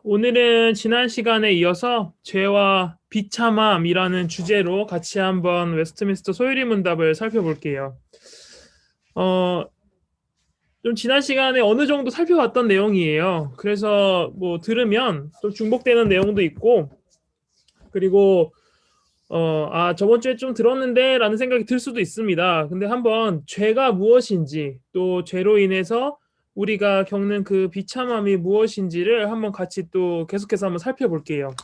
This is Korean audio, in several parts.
오늘은 지난 시간에 이어서 죄와 비참함이라는 주제로 같이 한번 웨스트민스터 소유리 문답을 살펴볼게요. 어, 좀 지난 시간에 어느 정도 살펴봤던 내용이에요. 그래서 뭐 들으면 또 중복되는 내용도 있고, 그리고 저번 주에 좀 들었는데 라는 생각이 들 수도 있습니다. 근데 한번 죄가 무엇인지, 또 죄로 인해서 우리가 겪는 그 비참함이 무엇인지를 한번 같이 또 계속해서 한번 살펴볼게요.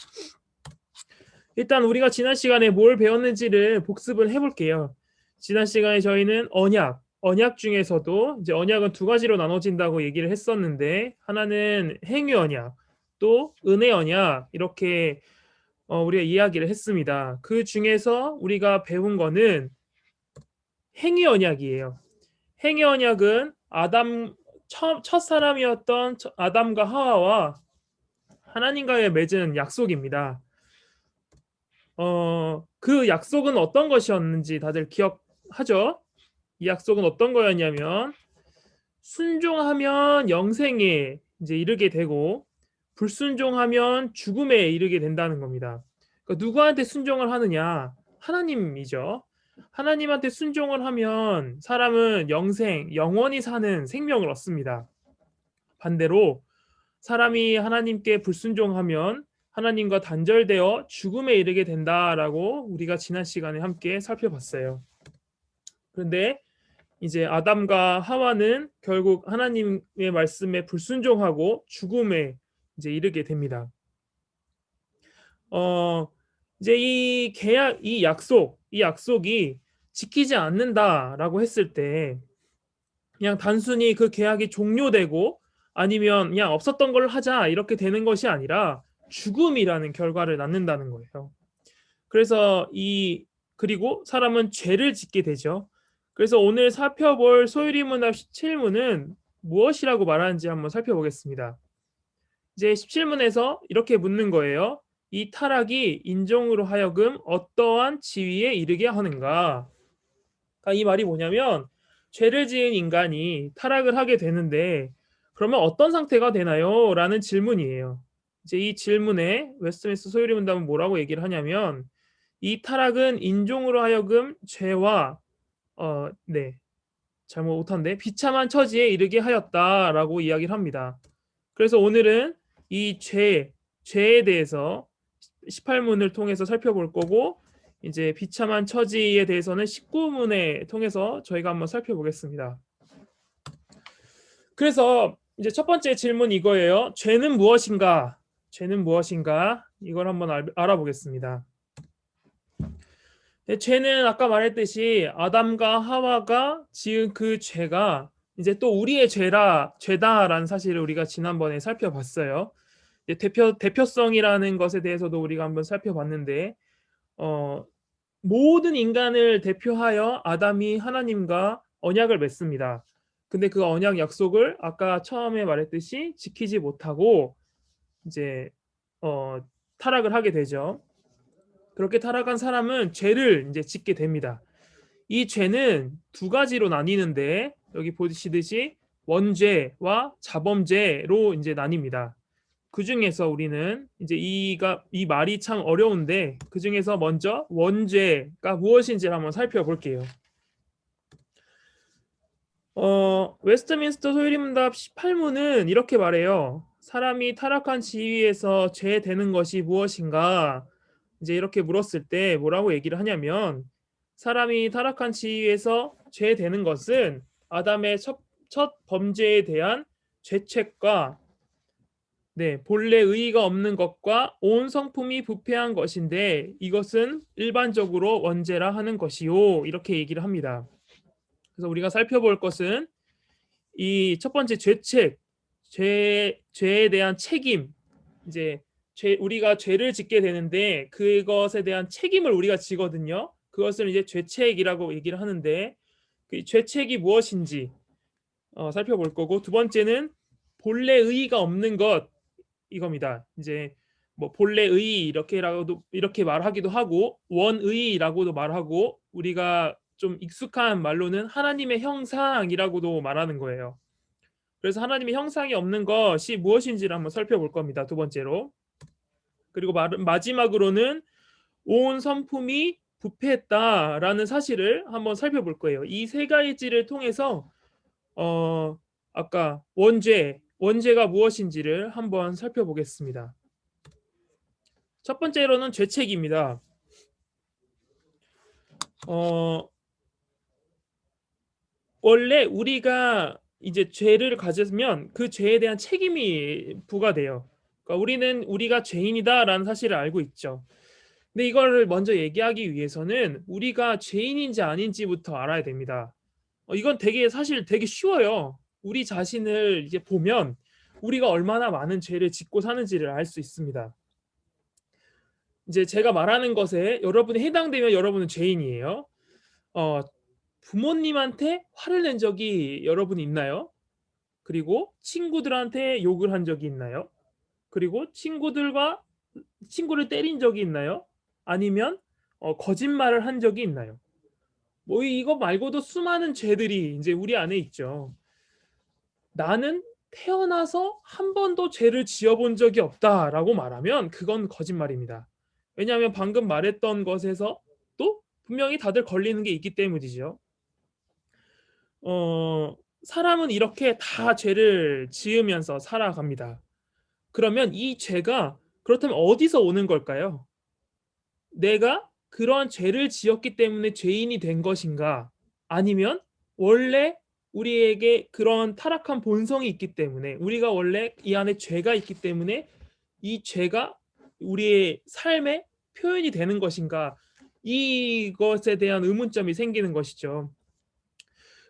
일단 우리가 지난 시간에 뭘 배웠는지를 복습을 해볼게요. 지난 시간에 저희는 언약 중에서도 이제 언약은 두 가지로 나눠진다고 얘기를 했었는데, 하나는 행위 언약, 또 은혜 언약, 이렇게 우리가 이야기를 했습니다. 그 중에서 우리가 배운 거는 행위 언약이에요. 행위 언약은 첫 사람이었던 아담과 하와와 하나님과의 맺은 약속입니다. 그 약속은 어떤 것이었는지 다들 기억하죠? 이 약속은 어떤 거였냐면, 순종하면 영생에 이제 이르게 되고, 불순종하면 죽음에 이르게 된다는 겁니다. 그러니까 누구한테 순종을 하느냐? 하나님이죠. 하나님한테 순종을 하면 사람은 영원히 사는 생명을 얻습니다. 반대로 사람이 하나님께 불순종하면 하나님과 단절되어 죽음에 이르게 된다라고 우리가 지난 시간에 함께 살펴봤어요. 그런데 이제 아담과 하와는 결국 하나님의 말씀에 불순종하고 죽음에 이제 이르게 됩니다. 어, 이제 이 계약, 이 약속이 지키지 않는다라고 했을 때, 그냥 단순히 그 계약이 종료되고 아니면 그냥 없었던 걸 하자 이렇게 되는 것이 아니라 죽음이라는 결과를 낳는다는 거예요. 그래서 그리고 사람은 죄를 짓게 되죠. 그래서 오늘 살펴볼 소유리문답 17문은 무엇이라고 말하는지 한번 살펴보겠습니다. 이제 17문에서 이렇게 묻는 거예요. 이 타락이 인종으로 하여금 어떠한 지위에 이르게 하는가? 그러니까 이 말이 뭐냐면, 죄를 지은 인간이 타락을 하게 되는데 그러면 어떤 상태가 되나요? 라는 질문이에요. 이제 이 질문에 웨스트민스터 소유리 문답은 뭐라고 얘기를 하냐면, 이 타락은 인종으로 하여금 죄와 잘못 못한데 비참한 처지에 이르게 하였다라고 이야기를 합니다. 그래서 오늘은 이 죄에 대해서 18문을 통해서 살펴볼 거고, 이제 비참한 처지에 대해서는 19문에 통해서 저희가 한번 살펴보겠습니다. 그래서 이제 첫 번째 질문 이거예요. 죄는 무엇인가? 죄는 무엇인가? 이걸 한번 알아보겠습니다. 죄는 아까 말했듯이 아담과 하와가 지은 그 죄가 이제 또 우리의 죄다라는 사실을 우리가 지난번에 살펴봤어요. 대표성이라는 것에 대해서도 우리가 한번 살펴봤는데, 어, 모든 인간을 대표하여 아담이 하나님과 언약을 맺습니다. 근데 그 언약 약속을 아까 처음에 말했듯이 지키지 못하고 이제 어, 타락을 하게 되죠. 그렇게 타락한 사람은 죄를 이제 짓게 됩니다. 이 죄는 두 가지로 나뉘는데, 여기 보시듯이 원죄와 자범죄로 이제 나뉩니다. 그 중에서 우리는 이제 이 말이 참 어려운데, 그 중에서 먼저 원죄가 무엇인지를 한번 살펴볼게요. 웨스트민스터 소유리문답 18문은 이렇게 말해요. 사람이 타락한 지위에서 죄되는 것이 무엇인가? 이제 이렇게 물었을 때 뭐라고 얘기를 하냐면, 사람이 타락한 지위에서 죄되는 것은 아담의 첫 범죄에 대한 죄책과 본래 의의가 없는 것과 온 성품이 부패한 것인데, 이것은 일반적으로 원죄라 하는 것이요. 이렇게 얘기를 합니다. 그래서 우리가 살펴볼 것은 이 첫 번째 죄에 대한 책임, 이제 우리가 죄를 짓게 되는데 그것에 대한 책임을 우리가 지거든요. 그것을 이제 죄책이라고 얘기를 하는데, 그 죄책이 무엇인지 살펴볼 거고, 두 번째는 본래 의의가 없는 것, 이겁니다. 이제 뭐 본래 의의 이렇게 말하기도 하고, 원의라고도 말하고, 우리가 좀 익숙한 말로는 하나님의 형상이라고도 말하는 거예요. 그래서 하나님의 형상이 없는 것이 무엇인지를 한번 살펴볼 겁니다. 두 번째로. 그리고 마지막으로는 온 성품이 부패했다라는 사실을 한번 살펴볼 거예요. 이 세 가지를 통해서 아까 원죄가 무엇인지를 한번 살펴보겠습니다. 첫 번째로는 죄책입니다. 원래 우리가 이제 죄를 가졌으면 그 죄에 대한 책임이 부과돼요. 그러니까 우리가 죄인이다라는 사실을 알고 있죠. 근데 이거를 먼저 얘기하기 위해서는 우리가 죄인인지 아닌지부터 알아야 됩니다. 이건 사실 되게 쉬워요. 우리 자신을 이제 보면 우리가 얼마나 많은 죄를 짓고 사는지를 알 수 있습니다. 이제 제가 말하는 것에 여러분이 해당되면 여러분은 죄인이에요. 부모님한테 화를 낸 적이 여러분 있나요? 그리고 친구들한테 욕을 한 적이 있나요? 그리고 친구를 때린 적이 있나요? 아니면 거짓말을 한 적이 있나요? 뭐 이거 말고도 수많은 죄들이 이제 우리 안에 있죠. 나는 태어나서 한 번도 죄를 지어본 적이 없다라고 말하면 그건 거짓말입니다. 왜냐하면 방금 말했던 것에서 또 분명히 다들 걸리는 게 있기 때문이죠. 사람은 이렇게 다 죄를 지으면서 살아갑니다. 그러면 이 죄가 그렇다면 어디서 오는 걸까요? 내가 그러한 죄를 지었기 때문에 죄인이 된 것인가? 아니면 원래 우리에게 그런 타락한 본성이 있기 때문에 우리가 원래 이 안에 죄가 있기 때문에 이 죄가 우리의 삶에 표현이 되는 것인가? 이것에 대한 의문점이 생기는 것이죠.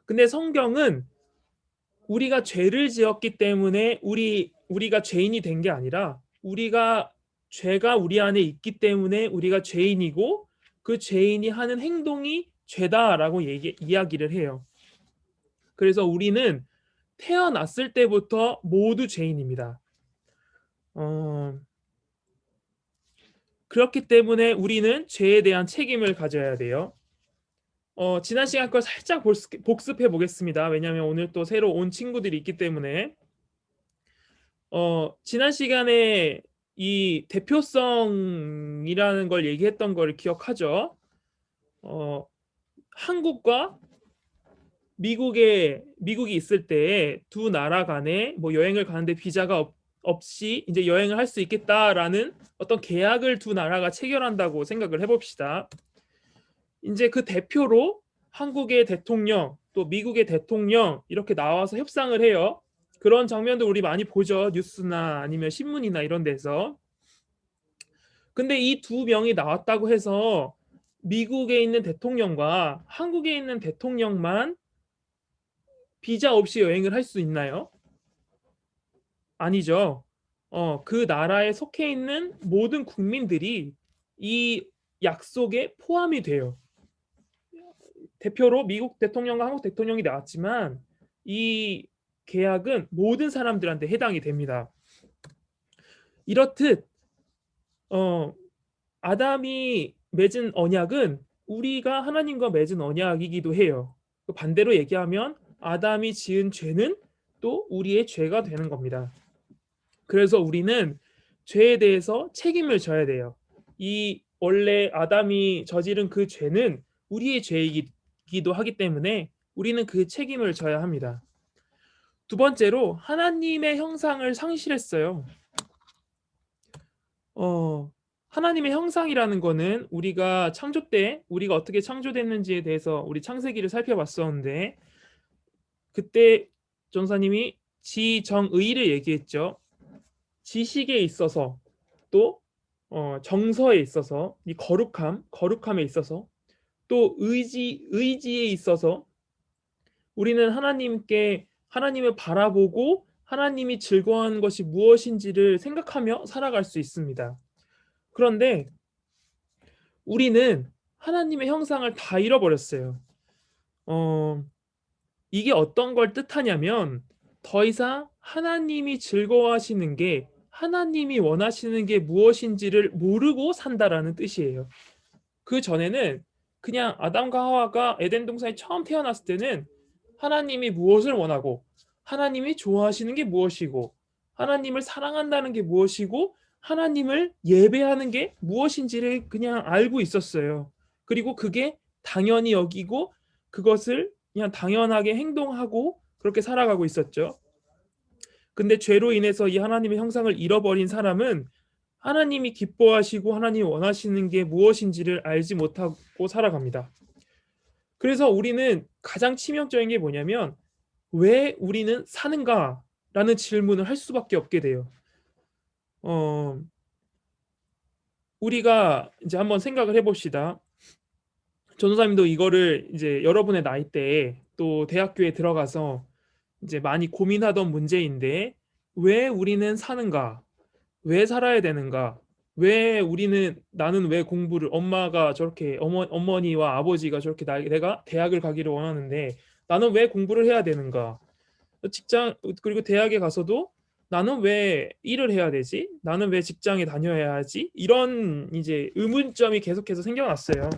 근데 성경은 우리가 죄를 지었기 때문에 우리가 죄인이 된 게 아니라 죄가 우리 안에 있기 때문에 우리가 죄인이고 그 죄인이 하는 행동이 죄다라고 이야기를 해요. 그래서 우리는 태어났을 때부터 모두 죄인입니다. 그렇기 때문에 우리는 죄에 대한 책임을 가져야 돼요. 지난 시간 걸 살짝 복습해 보겠습니다. 왜냐하면 오늘 또 새로 온 친구들이 있기 때문에 지난 시간에 이 대표성이라는 걸 얘기했던 걸 기억하죠? 한국과 미국이 있을 때 두 나라 간에 뭐 여행을 가는데 비자가 없이 이제 여행을 할 수 있겠다라는 어떤 계약을 두 나라가 체결한다고 생각을 해봅시다. 이제 그 대표로 한국의 대통령 또 미국의 대통령 이렇게 나와서 협상을 해요. 그런 장면도 우리 많이 보죠. 뉴스나 아니면 신문이나 이런 데서. 근데 이 두 명이 나왔다고 해서 미국에 있는 대통령과 한국에 있는 대통령만 비자 없이 여행을 할 수 있나요? 아니죠. 그 나라에 속해 있는 모든 국민들이 이 약속에 포함이 돼요. 대표로 미국 대통령과 한국 대통령이 나왔지만 이 계약은 모든 사람들한테 해당이 됩니다. 이렇듯 아담이 맺은 언약은 우리가 하나님과 맺은 언약이기도 해요. 반대로 얘기하면 아담이 지은 죄는 또 우리의 죄가 되는 겁니다. 그래서 우리는 죄에 대해서 책임을 져야 돼요. 이 원래 아담이 저지른 그 죄는 우리의 죄이기도 하기 때문에 우리는 그 책임을 져야 합니다. 두 번째로 하나님의 형상을 상실했어요. 하나님의 형상이라는 거는 우리가 창조 때 우리가 어떻게 창조됐는지에 대해서 우리 창세기를 살펴봤었는데 그때 전사님이 지정의를 얘기했죠. 지식에 있어서 또 정서에 있어서 이 거룩함에 있어서 또 의지에 있어서 우리는 하나님을 바라보고 하나님이 즐거워하는 것이 무엇인지를 생각하며 살아갈 수 있습니다. 그런데 우리는 하나님의 형상을 다 잃어버렸어요. 이게 어떤 걸 뜻하냐면 더 이상 하나님이 즐거워하시는 게 하나님이 원하시는 게 무엇인지를 모르고 산다라는 뜻이에요. 그 전에는 그냥 아담과 하와가 에덴 동산에 처음 태어났을 때는 하나님이 무엇을 원하고 하나님이 좋아하시는 게 무엇이고 하나님을 사랑한다는 게 무엇이고 하나님을 예배하는 게 무엇인지를 그냥 알고 있었어요. 그리고 그게 당연히 여기고 그것을 그냥 당연하게 행동하고 그렇게 살아가고 있었죠. 근데 죄로 인해서 이 하나님의 형상을 잃어버린 사람은 하나님이 기뻐하시고 하나님이 원하시는 게 무엇인지를 알지 못하고 살아갑니다. 그래서 우리는 가장 치명적인 게 뭐냐면 왜 우리는 사는가라는 질문을 할 수밖에 없게 돼요. 어, 우리가 이제 한번 생각을 해봅시다. 전도사님도 이거를 이제 여러분의 나이대에 또 대학교에 들어가서 이제 많이 고민하던 문제인데 왜 우리는 사는가? 왜 살아야 되는가? 왜 우리는 나는 왜 공부를 엄마가 저렇게 어머니와 아버지가 저렇게 내가 대학을 가기를 원하는데 나는 왜 공부를 해야 되는가? 직장 그리고 대학에 가서도 나는 왜 일을 해야 되지? 나는 왜 직장에 다녀야 하지? 이런 이제 의문점이 계속해서 생겨났어요.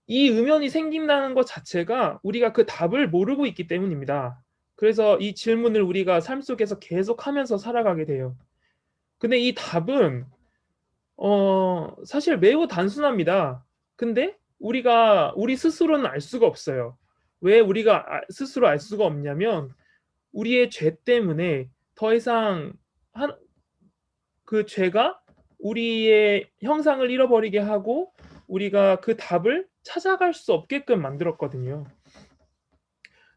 이 의문이 생긴다는 것 자체가 우리가 그 답을 모르고 있기 때문입니다. 그래서 이 질문을 우리가 삶 속에서 계속하면서 살아가게 돼요. 근데 이 답은 사실 매우 단순합니다. 근데 우리가 우리 스스로는 알 수가 없어요. 왜 우리가 스스로 알 수가 없냐면 우리의 죄 때문에 더 이상 그 죄가 우리의 형상을 잃어버리게 하고 우리가 그 답을 찾아갈 수 없게끔 만들었거든요.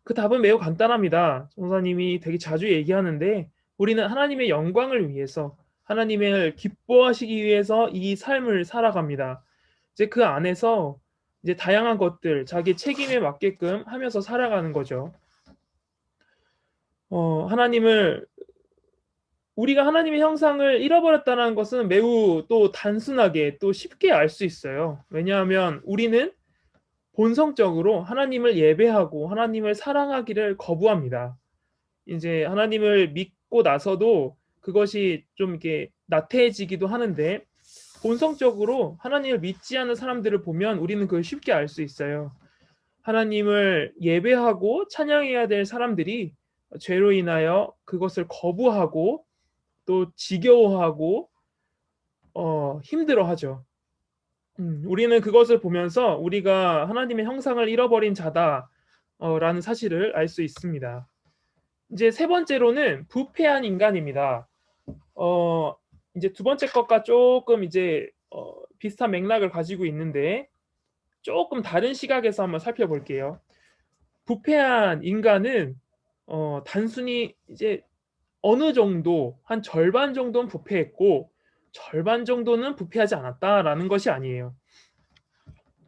그 답은 매우 간단합니다. 전도사님이 되게 자주 얘기하는데 우리는 하나님의 영광을 위해서 하나님을 기뻐하시기 위해서 이 삶을 살아갑니다. 이제 그 안에서 이제 다양한 것들 자기 책임에 맞게끔 하면서 살아가는 거죠. 하나님을 우리가 하나님의 형상을 잃어버렸다는 것은 매우 또 단순하게 또 쉽게 알 수 있어요. 왜냐하면 우리는 본성적으로 하나님을 예배하고 하나님을 사랑하기를 거부합니다. 이제 하나님을 믿고 나서도 그것이 좀 이렇게 나태해지기도 하는데 본성적으로 하나님을 믿지 않는 사람들을 보면 우리는 그걸 쉽게 알 수 있어요. 하나님을 예배하고 찬양해야 될 사람들이 죄로 인하여 그것을 거부하고 또 지겨워하고 힘들어하죠. 우리는 그것을 보면서 우리가 하나님의 형상을 잃어버린 자다 라는 사실을 알 수 있습니다. 이제 세 번째로는 부패한 인간입니다. 이제 두 번째 것과 조금 이제 비슷한 맥락을 가지고 있는데 조금 다른 시각에서 한번 살펴볼게요. 부패한 인간은 단순히 이제 어느 정도 한 절반 정도는 부패했고 절반 정도는 부패하지 않았다라는 것이 아니에요.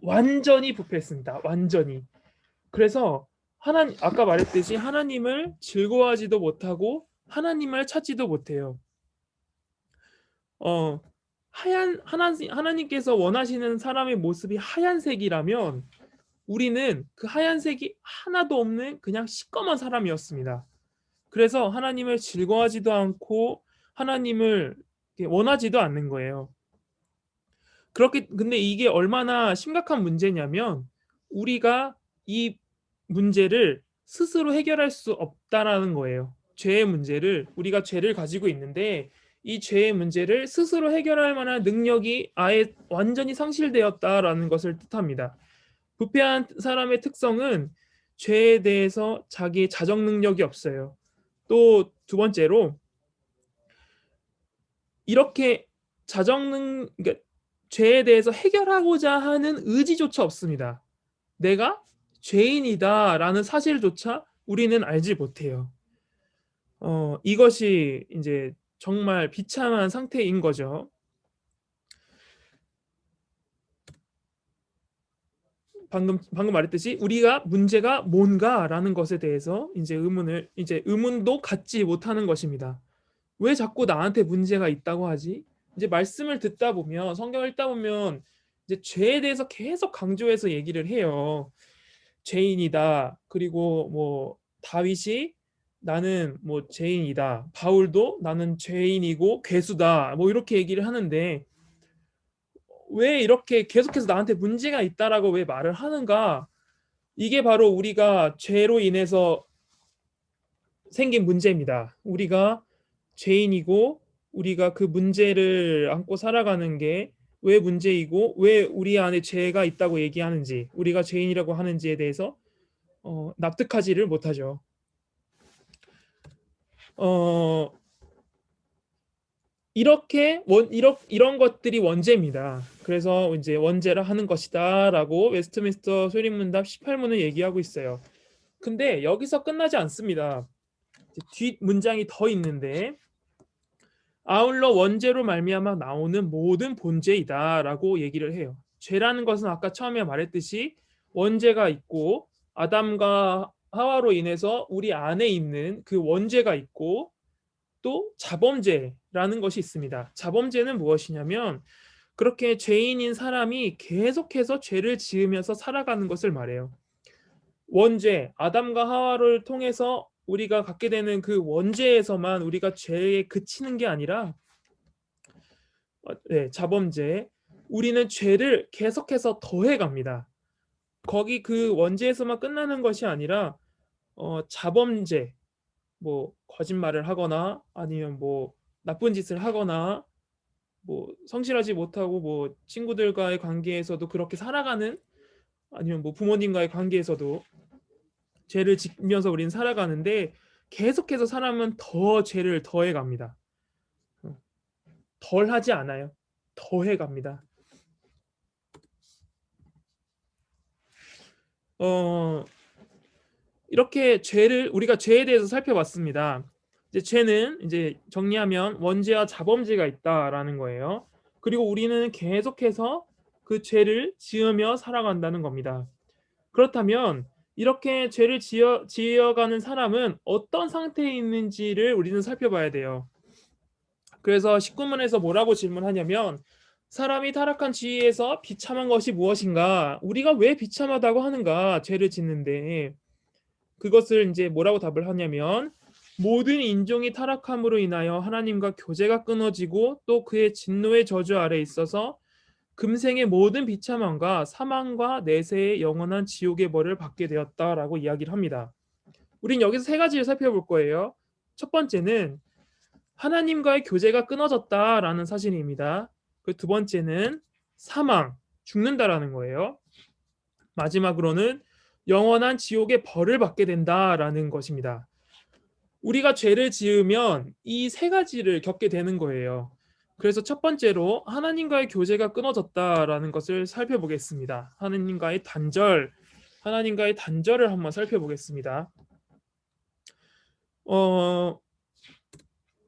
완전히 부패했습니다. 완전히. 그래서 아까 말했듯이 하나님을 즐거워하지도 못하고 하나님을 찾지도 못해요. 하나님께서 원하시는 사람의 모습이 하얀색이라면 우리는 그 하얀색이 하나도 없는 그냥 시꺼먼 사람이었습니다. 그래서 하나님을 즐거워하지도 않고 하나님을 원하지도 않는 거예요. 근데 이게 얼마나 심각한 문제냐면 우리가 이 문제를 스스로 해결할 수 없다라는 거예요. 죄의 문제를 우리가 죄를 가지고 있는데 이 죄의 문제를 스스로 해결할 만한 능력이 아예 완전히 상실되었다라는 것을 뜻합니다. 부패한 사람의 특성은 죄에 대해서 자기 자정 능력이 없어요. 또 두 번째로 이렇게 그러니까 죄에 대해서 해결하고자 하는 의지조차 없습니다. 내가 죄인이다라는 사실조차 우리는 알지 못해요. 이것이 이제 정말 비참한 상태인 거죠. 방금 말했듯이 우리가 문제가 뭔가라는 것에 대해서 이제 의문도 갖지 못하는 것입니다. 왜 자꾸 나한테 문제가 있다고 하지? 이제 말씀을 듣다 보면 성경을 읽다 보면 이제 죄에 대해서 계속 강조해서 얘기를 해요. 죄인이다. 그리고 뭐 다윗이 나는 뭐 죄인이다. 바울도 나는 죄인이고 괴수다. 뭐 이렇게 얘기를 하는데 왜 이렇게 계속해서 나한테 문제가 있다라고 왜 말을 하는가? 이게 바로 우리가 죄로 인해서 생긴 문제입니다. 우리가 죄인이고 우리가 그 문제를 안고 살아가는 게 왜 문제이고 왜 우리 안에 죄가 있다고 얘기하는지 우리가 죄인이라고 하는지에 대해서 납득하지를 못하죠. 어, 이런 것들이 원죄입니다. 그래서 이제 원죄라 하는 것이다라고 웨스트민스터 소리문답 18문을 얘기하고 있어요. 근데 여기서 끝나지 않습니다. 뒷 문장이 더 있는데 아울러 원죄로 말미암아 나오는 모든 본죄이다라고 얘기를 해요. 죄라는 것은 아까 처음에 말했듯이 원죄가 있고 아담과 하와로 인해서 우리 안에 있는 그 원죄가 있고 또 자범죄라는 것이 있습니다. 자범죄는 무엇이냐면 그렇게 죄인인 사람이 계속해서 죄를 지으면서 살아가는 것을 말해요. 원죄, 아담과 하와를 통해서 우리가 갖게 되는 그 원죄에서만 우리가 죄에 그치는 게 아니라 자범죄, 우리는 죄를 계속해서 더해갑니다. 거기 그 원죄에서만 끝나는 것이 아니라 자범죄, 뭐 거짓말을 하거나 아니면 뭐 나쁜 짓을 하거나 뭐 성실하지 못하고 뭐 친구들과의 관계에서도 그렇게 살아가는 아니면 뭐 부모님과의 관계에서도 죄를 지면서 우리는 살아가는데 계속해서 사람은 더 죄를 더해 갑니다. 덜 하지 않아요. 더해 갑니다. 이렇게 우리가 죄에 대해서 살펴봤습니다. 이제 죄는 이제 정리하면 원죄와 자범죄가 있다라는 거예요. 그리고 우리는 계속해서 그 죄를 지으며 살아간다는 겁니다. 그렇다면 이렇게 죄를 지어가는 사람은 어떤 상태에 있는지를 우리는 살펴봐야 돼요. 그래서 19문에서 뭐라고 질문하냐면 사람이 타락한 지위에서 비참한 것이 무엇인가? 우리가 왜 비참하다고 하는가? 죄를 짓는데 그것을 이제 뭐라고 답을 하냐면 모든 인종이 타락함으로 인하여 하나님과 교제가 끊어지고 또 그의 진노의 저주 아래 있어서 금생의 모든 비참함과 사망과 내세의 영원한 지옥의 벌을 받게 되었다라고 이야기를 합니다. 우린 여기서 세 가지를 살펴볼 거예요. 첫 번째는 하나님과의 교제가 끊어졌다라는 사실입니다. 그 두 번째는 사망, 죽는다라는 거예요. 마지막으로는 영원한 지옥의 벌을 받게 된다라는 것입니다. 우리가 죄를 지으면 이 세 가지를 겪게 되는 거예요. 그래서 첫 번째로 하나님과의 교제가 끊어졌다라는 것을 살펴보겠습니다. 하나님과의 단절을 한번 살펴보겠습니다.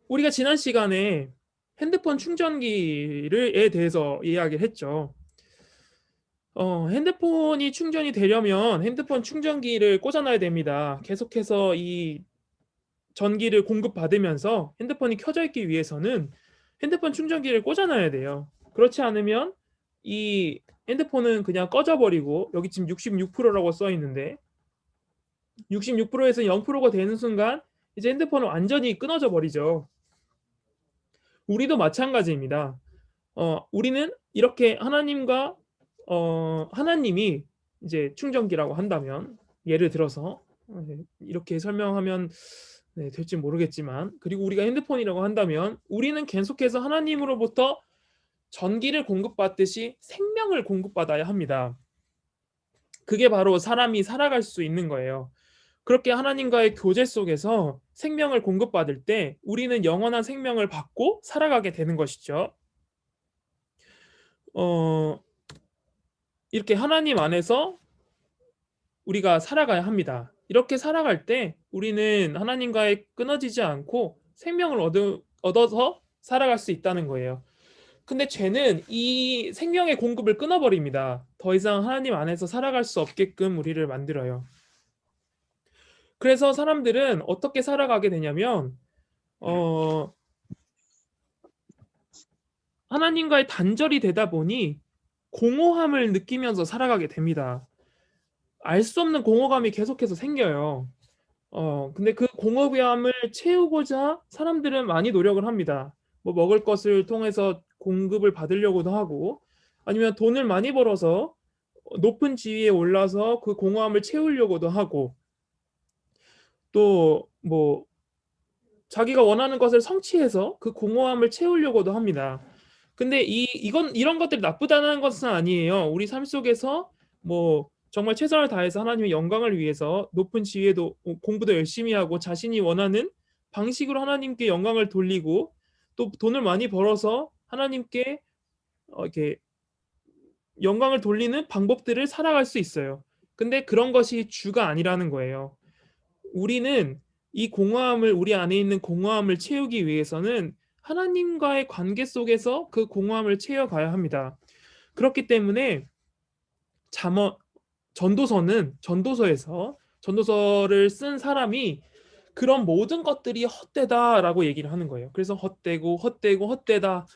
우리가 지난 시간에 핸드폰 충전기에 대해서 이야기를 했죠. 핸드폰이 충전이 되려면 핸드폰 충전기를 꽂아놔야 됩니다. 계속해서 이 전기를 공급받으면서 핸드폰이 켜져 있기 위해서는 핸드폰 충전기를 꽂아놔야 돼요. 그렇지 않으면 이 핸드폰은 그냥 꺼져버리고 여기 지금 66%라고 써 있는데 66%에서 0%가 되는 순간 이제 핸드폰은 완전히 끊어져 버리죠. 우리도 마찬가지입니다. 우리는 이렇게 하나님이 이제 충전기라고 한다면 예를 들어서 이렇게 설명하면 될지 모르겠지만 그리고 우리가 핸드폰이라고 한다면 우리는 계속해서 하나님으로부터 전기를 공급받듯이 생명을 공급받아야 합니다. 그게 바로 사람이 살아갈 수 있는 거예요. 그렇게 하나님과의 교제 속에서 생명을 공급받을 때 우리는 영원한 생명을 받고 살아가게 되는 것이죠. 이렇게 하나님 안에서 우리가 살아가야 합니다. 이렇게 살아갈 때 우리는 하나님과의 끊어지지 않고 생명을 얻어서 살아갈 수 있다는 거예요. 근데 죄는 이 생명의 공급을 끊어버립니다. 더 이상 하나님 안에서 살아갈 수 없게끔 우리를 만들어요. 그래서 사람들은 어떻게 살아가게 되냐면 하나님과의 단절이 되다 보니 공허함을 느끼면서 살아가게 됩니다. 알 수 없는 공허감이 계속해서 생겨요. 근데 그 공허감을 채우고자 사람들은 많이 노력을 합니다. 뭐 먹을 것을 통해서 공급을 받으려고도 하고 아니면 돈을 많이 벌어서 높은 지위에 올라서 그 공허함을 채우려고도 하고 또 뭐 자기가 원하는 것을 성취해서 그 공허함을 채우려고도 합니다. 근데 이런 것들이 나쁘다는 것은 아니에요. 우리 삶 속에서 뭐 정말 최선을 다해서 하나님의 영광을 위해서 높은 지혜도 공부도 열심히 하고 자신이 원하는 방식으로 하나님께 영광을 돌리고 또 돈을 많이 벌어서 하나님께 이렇게 영광을 돌리는 방법들을 살아갈 수 있어요. 근데 그런 것이 주가 아니라는 거예요. 우리는 우리 안에 있는 공허함을 채우기 위해서는 하나님과의 관계 속에서 그 공허함을 채워가야 합니다. 그렇기 때문에 잠언 전도서를 쓴 사람이 그런 모든 것들이 헛되다라고 얘기를 하는 거예요. 그래서 헛되다.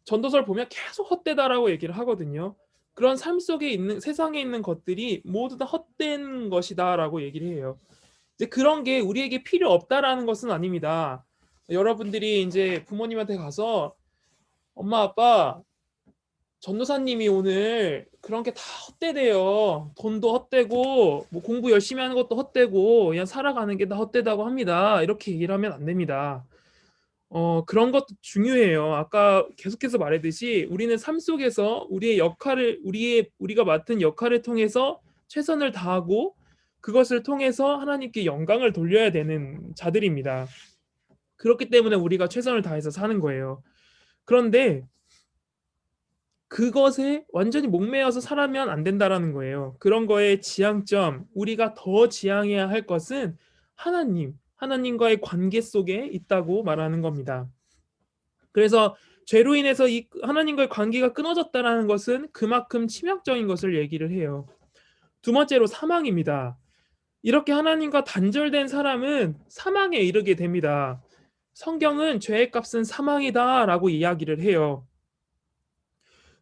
전도서를 보면 계속 헛되다라고 얘기를 하거든요. 그런 삶 속에 있는 세상에 있는 것들이 모두 다 헛된 것이다라고 얘기를 해요. 이제 그런 게 우리에게 필요 없다라는 것은 아닙니다. 여러분들이 이제 부모님한테 가서 엄마 아빠 전도사님이 오늘 그런 게 다 헛되대요. 돈도 헛되고 뭐 공부 열심히 하는 것도 헛되고 그냥 살아가는 게 다 헛되다고 합니다. 이렇게 얘기를 하면 안 됩니다. 그런 것도 중요해요. 아까 계속해서 말했듯이 우리는 삶 속에서 우리가 맡은 역할을 통해서 최선을 다하고 그것을 통해서 하나님께 영광을 돌려야 되는 자들입니다. 그렇기 때문에 우리가 최선을 다해서 사는 거예요. 그런데 그것에 완전히 목매어서 살아면 안 된다라는 거예요. 그런 거의 지향점, 우리가 더 지향해야 할 것은 하나님과의 관계 속에 있다고 말하는 겁니다. 그래서 죄로 인해서 이 하나님과의 관계가 끊어졌다라는 것은 그만큼 치명적인 것을 얘기를 해요. 두 번째로 사망입니다. 이렇게 하나님과 단절된 사람은 사망에 이르게 됩니다. 성경은 죄의 값은 사망이다라고 이야기를 해요.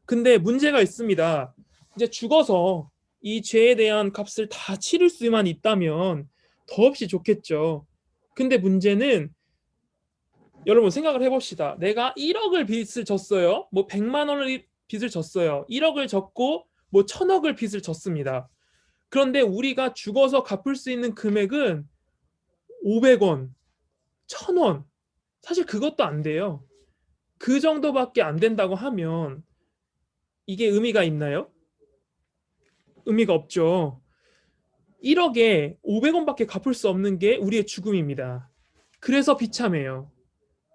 근데 문제가 있습니다. 이제 죽어서 이 죄에 대한 값을 다 치를 수만 있다면 더없이 좋겠죠. 근데 문제는 여러분 생각을 해봅시다. 내가 1억을 빚을 졌어요. 뭐 100만 원을 빚을 졌어요. 1억을 졌고 뭐 1000억을 빚을 졌습니다. 그런데 우리가 죽어서 갚을 수 있는 금액은 500원, 1000원. 사실 그것도 안 돼요. 그 정도밖에 안 된다고 하면 이게 의미가 있나요? 의미가 없죠. 1억에 500원밖에 갚을 수 없는 게 우리의 죽음입니다. 그래서 비참해요.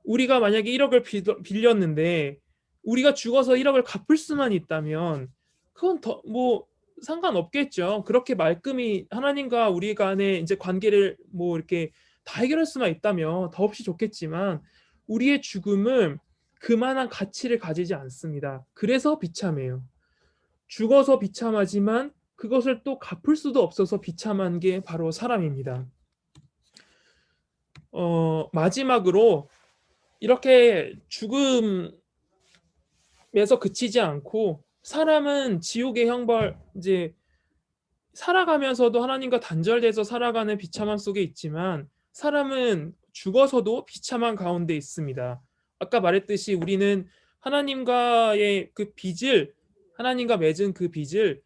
우리가 만약에 1억을 빌렸는데 우리가 죽어서 1억을 갚을 수만 있다면 그건 더 뭐 상관없겠죠. 그렇게 말끔히 하나님과 우리 간의 이제 관계를 뭐 이렇게 다 해결할 수만 있다면 더없이 좋겠지만 우리의 죽음은 그만한 가치를 가지지 않습니다. 그래서 비참해요. 죽어서 비참하지만 그것을 또 갚을 수도 없어서 비참한 게 바로 사람입니다. 마지막으로 이렇게 죽음에서 그치지 않고 사람은 지옥의 형벌 이제 살아가면서도 하나님과 단절돼서 살아가는 비참함 속에 있지만 사람은 죽어서도 비참한 가운데 있습니다. 아까 말했듯이 우리는 하나님과의 그 빚을 하나님과 맺은 그 빚을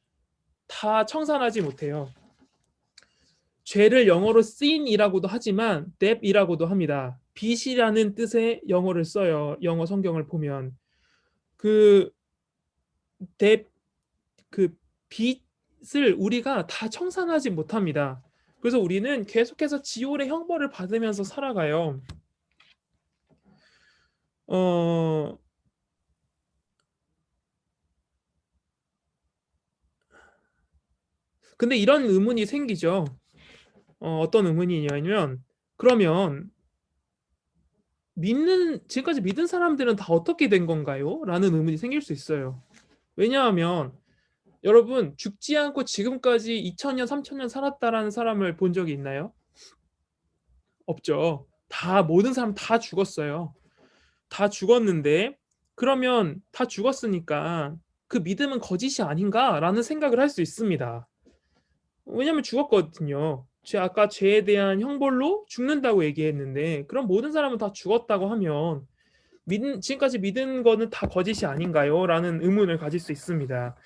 다 청산하지 못해요. 죄를 영어로 sin이라고도 하지만 debt이라고도 합니다. 빚이라는 뜻의 영어를 써요. 영어 성경을 보면 그 debt 그 빚을 우리가 다 청산하지 못합니다. 그래서 우리는 계속해서 지옥의 형벌을 받으면서 살아가요. 근데 이런 의문이 생기죠. 어떤 의문이냐면 그러면 지금까지 믿은 사람들은 다 어떻게 된 건가요? 라는 의문이 생길 수 있어요. 왜냐하면 여러분 죽지 않고 지금까지 2000년, 3000년 살았다라는 사람을 본 적이 있나요? 없죠. 모든 사람 다 죽었어요. 다 죽었는데 그러면 다 죽었으니까 그 믿음은 거짓이 아닌가라는 생각을 할 수 있습니다. 왜냐하면 죽었거든요. 아까 죄에 대한 형벌로 죽는다고 얘기했는데 그럼 모든 사람은 다 죽었다고 하면 지금까지 믿은 거는 다 거짓이 아닌가요? 라는 의문을 가질 수 있습니다.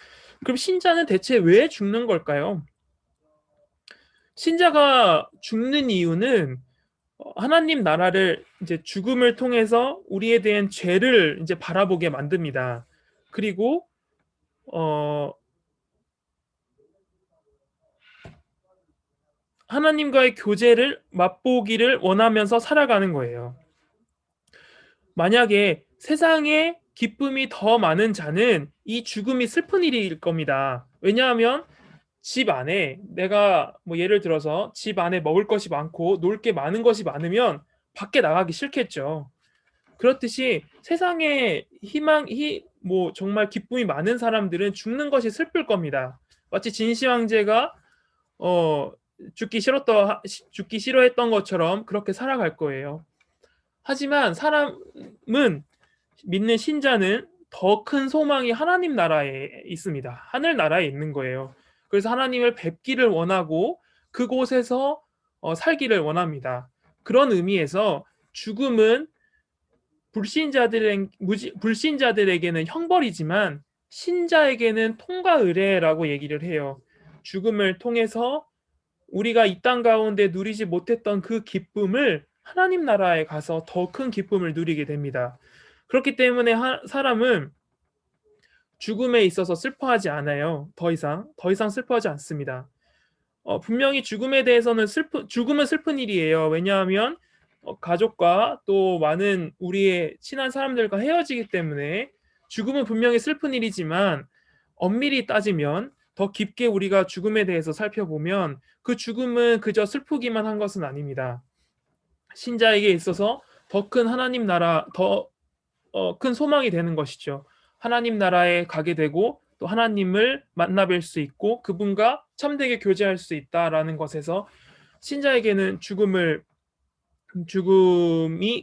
그럼 신자는 대체 왜 죽는 걸까요? 신자가 죽는 이유는 하나님 나라를 이제 죽음을 통해서 우리에 대한 죄를 이제 바라보게 만듭니다. 그리고 어 하나님과의 교제를 맛보기를 원하면서 살아가는 거예요. 만약에 세상에 기쁨이 더 많은 자는 이 죽음이 슬픈 일일 겁니다. 왜냐하면 집 안에 내가 뭐 예를 들어서 집 안에 먹을 것이 많고 놀 게 많은 것이 많으면 밖에 나가기 싫겠죠. 그렇듯이 세상에 뭐 정말 기쁨이 많은 사람들은 죽는 것이 슬플 겁니다. 마치 진시 황제가 어 죽기 싫어했던 것처럼 그렇게 살아갈 거예요. 하지만 사람은 믿는 신자는 더 큰 소망이 하나님 나라에 있습니다. 하늘 나라에 있는 거예요. 그래서 하나님을 뵙기를 원하고 그곳에서 살기를 원합니다. 그런 의미에서 죽음은 불신자들에게는 형벌이지만 신자에게는 통과 의례라고 얘기를 해요. 죽음을 통해서 우리가 이 땅 가운데 누리지 못했던 그 기쁨을 하나님 나라에 가서 더 큰 기쁨을 누리게 됩니다. 그렇기 때문에 사람은 죽음에 있어서 슬퍼하지 않아요. 더 이상 슬퍼하지 않습니다. 분명히 죽음에 대해서는 죽음은 슬픈 일이에요. 왜냐하면 가족과 또 많은 우리의 친한 사람들과 헤어지기 때문에 죽음은 분명히 슬픈 일이지만 엄밀히 따지면 더 깊게 우리가 죽음에 대해서 살펴보면 그 죽음은 그저 슬프기만 한 것은 아닙니다. 신자에게 있어서 더 큰 하나님 나라, 더 큰 소망이 되는 것이죠. 하나님 나라에 가게 되고 또 하나님을 만나 뵐 수 있고 그분과 참되게 교제할 수 있다라는 것에서 신자에게는 죽음이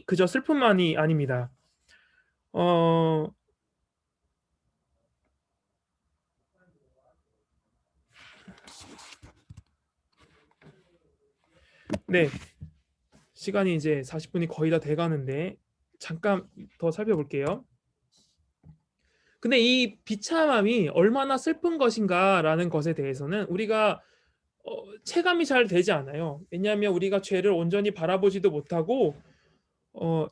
그저 슬픔만이 아닙니다. 어, 네. 시간이 이제 40분이 거의 다 돼가는데 잠깐 더 살펴볼게요. 근데 이 비참함이 얼마나 슬픈 것인가라는 것에 대해서는 우리가 체감이 잘 되지 않아요. 왜냐하면 우리가 죄를 온전히 바라보지도 못하고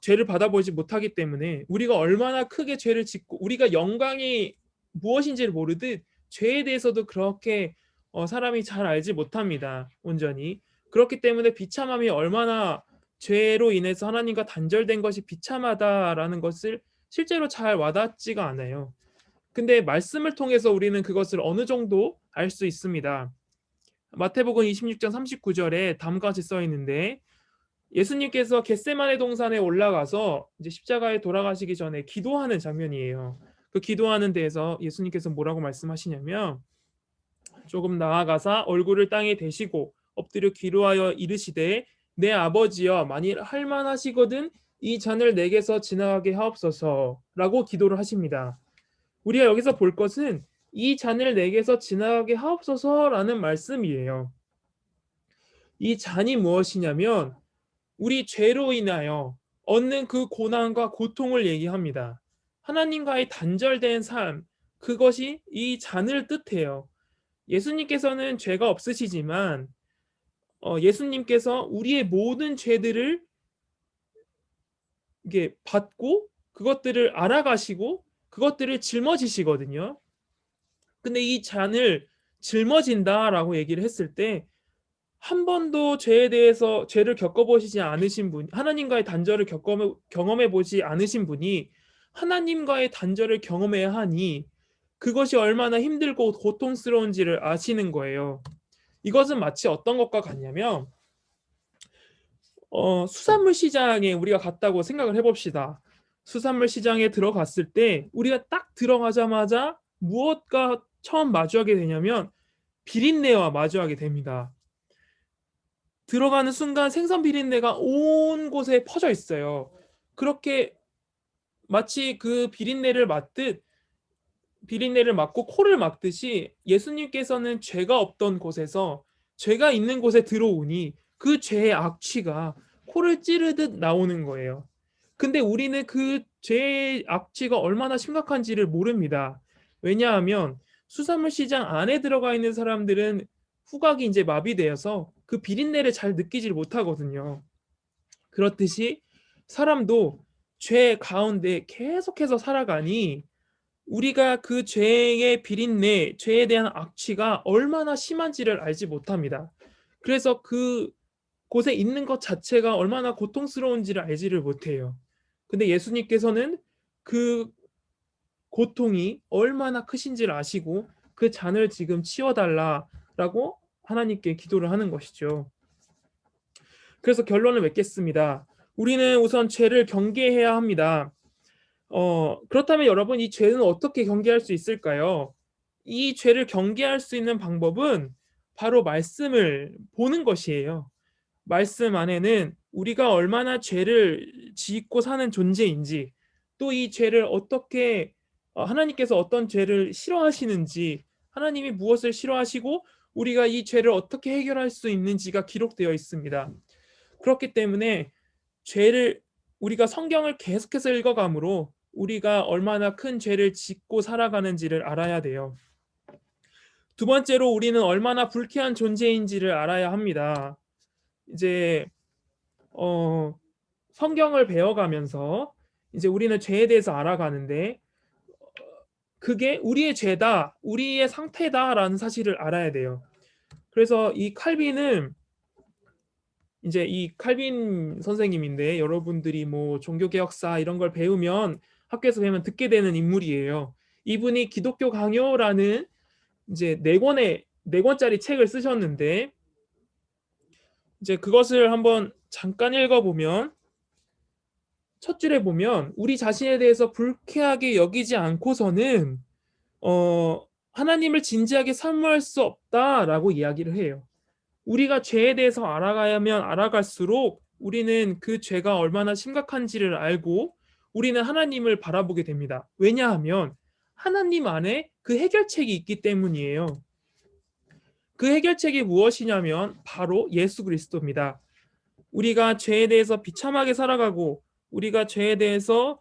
죄를 받아보지 못하기 때문에 우리가 얼마나 크게 죄를 짓고 우리가 영광이 무엇인지를 모르듯 죄에 대해서도 그렇게 사람이 잘 알지 못합니다. 온전히. 그렇기 때문에 비참함이 얼마나 죄로 인해서 하나님과 단절된 것이 비참하다라는 것을 실제로 잘 와닿지가 않아요. 근데 말씀을 통해서 우리는 그것을 어느 정도 알 수 있습니다. 마태복음 26장 39절에 다음과 같이 써 있는데 예수님께서 겟세마네 동산에 올라가서 이제 십자가에 돌아가시기 전에 기도하는 장면이에요. 그 기도하는 데에서 예수님께서 뭐라고 말씀하시냐면 조금 나아가사 얼굴을 땅에 대시고 엎드려 기도하여 이르시되 내 아버지여 만일 할만하시거든 이 잔을 내게서 지나가게 하옵소서라고 기도를 하십니다. 우리가 여기서 볼 것은 이 잔을 내게서 지나가게 하옵소서라는 말씀이에요. 이 잔이 무엇이냐면 우리 죄로 인하여 얻는 그 고난과 고통을 얘기합니다. 하나님과의 단절된 삶, 그것이 이 잔을 뜻해요. 예수님께서는 죄가 없으시지만 예수님께서 우리의 모든 죄들을 이게 받고 그것들을 알아가시고 그것들을 짊어지시거든요. 근데 이 잔을 짊어진다라고 얘기를 했을 때 한 번도 죄에 대해서 죄를 겪어보시지 않으신 분, 하나님과의 단절을 경험해 보지 않으신 분이 하나님과의 단절을 경험해야 하니 그것이 얼마나 힘들고 고통스러운지를 아시는 거예요. 이것은 마치 어떤 것과 같냐면 수산물 시장에 우리가 갔다고 생각을 해봅시다. 수산물 시장에 들어갔을 때 우리가 딱 들어가자마자 무엇과 처음 마주하게 되냐면 비린내와 마주하게 됩니다. 들어가는 순간 생선 비린내가 온 곳에 퍼져 있어요. 그렇게 마치 그 비린내를 맡고 코를 막듯이 예수님께서는 죄가 없던 곳에서 죄가 있는 곳에 들어오니 그 죄의 악취가 코를 찌르듯 나오는 거예요. 근데 우리는 그 죄의 악취가 얼마나 심각한지를 모릅니다. 왜냐하면 수산물 시장 안에 들어가 있는 사람들은 후각이 이제 마비되어서 그 비린내를 잘 느끼질 못하거든요. 그렇듯이 사람도 죄 가운데 계속해서 살아가니 우리가 그 죄의 비린내, 죄에 대한 악취가 얼마나 심한지를 알지 못합니다. 그래서 그 곳에 있는 것 자체가 얼마나 고통스러운지를 알지를 못해요. 근데 예수님께서는 그 고통이 얼마나 크신지를 아시고 그 잔을 지금 치워달라라고 하나님께 기도를 하는 것이죠. 그래서 결론을 맺겠습니다. 우리는 우선 죄를 경계해야 합니다. 그렇다면 여러분, 이 죄는 어떻게 경계할 수 있을까요? 이 죄를 경계할 수 있는 방법은 바로 말씀을 보는 것이에요. 말씀 안에는 우리가 얼마나 죄를 짓고 사는 존재인지, 또 이 죄를 어떻게 하나님께서 어떤 죄를 싫어하시는지, 하나님이 무엇을 싫어하시고 우리가 이 죄를 어떻게 해결할 수 있는지가 기록되어 있습니다. 그렇기 때문에 죄를 우리가 성경을 계속해서 읽어가므로 우리가 얼마나 큰 죄를 짓고 살아가는지를 알아야 돼요. 두 번째로 우리는 얼마나 불쾌한 존재인지를 알아야 합니다. 이제 성경을 배워가면서 이제 우리는 죄에 대해서 알아가는데 그게 우리의 죄다, 우리의 상태다라는 사실을 알아야 돼요. 그래서 이 칼빈은 이제 이 칼빈 선생님인데 여러분들이 뭐 종교개혁사 이런 걸 배우면 학교에서 배우면 듣게 되는 인물이에요. 이분이 기독교 강요라는 이제 네 권짜리 책을 쓰셨는데 이제 그것을 한번 잠깐 읽어보면 첫 줄에 보면 우리 자신에 대해서 불쾌하게 여기지 않고서는 하나님을 진지하게 사모할 수 없다라고 이야기를 해요. 우리가 죄에 대해서 알아가야면 알아갈수록 우리는 그 죄가 얼마나 심각한지를 알고 우리는 하나님을 바라보게 됩니다. 왜냐하면 하나님 안에 그 해결책이 있기 때문이에요. 그 해결책이 무엇이냐면 바로 예수 그리스도입니다. 우리가 죄에 대해서 비참하게 살아가고 우리가 죄에 대해서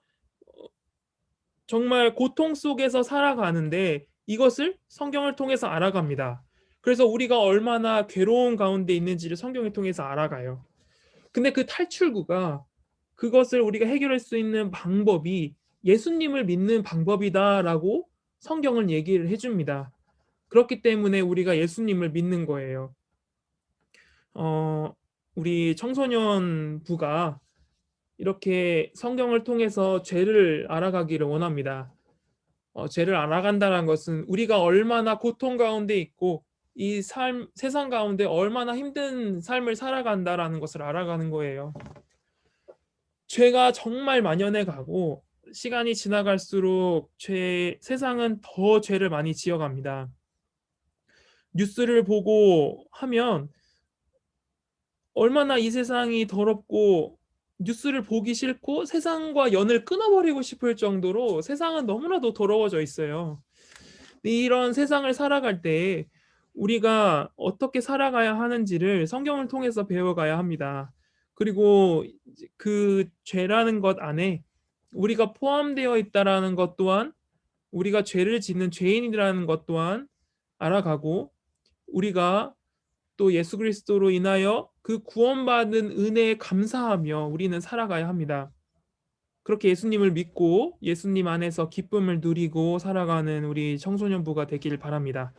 정말 고통 속에서 살아가는데 이것을 성경을 통해서 알아갑니다. 그래서 우리가 얼마나 괴로운 가운데 있는지를 성경을 통해서 알아가요. 근데 그 탈출구가 그것을 우리가 해결할 수 있는 방법이 예수님을 믿는 방법이다라고 성경은 얘기를 해줍니다. 그렇기 때문에 우리가 예수님을 믿는 거예요. 우리 청소년 부가 이렇게 성경을 통해서 죄를 알아가기를 원합니다. 죄를 알아간다는 것은 우리가 얼마나 고통 가운데 있고 이 세상 가운데 얼마나 힘든 삶을 살아간다라는 것을 알아가는 거예요. 죄가 정말 만연해 가고 시간이 지나갈수록 세상은 더 죄를 많이 지어갑니다. 뉴스를 보고 하면 얼마나 이 세상이 더럽고 뉴스를 보기 싫고 세상과 연을 끊어버리고 싶을 정도로 세상은 너무나도 더러워져 있어요. 이런 세상을 살아갈 때 우리가 어떻게 살아가야 하는지를 성경을 통해서 배워가야 합니다. 그리고 그 죄라는 것 안에 우리가 포함되어 있다라는 것 또한 우리가 죄를 짓는 죄인이라는 것 또한 알아가고 우리가 또 예수 그리스도로 인하여 그 구원받은 은혜에 감사하며 우리는 살아가야 합니다. 그렇게 예수님을 믿고 예수님 안에서 기쁨을 누리고 살아가는 우리 청소년부가 되기를 바랍니다.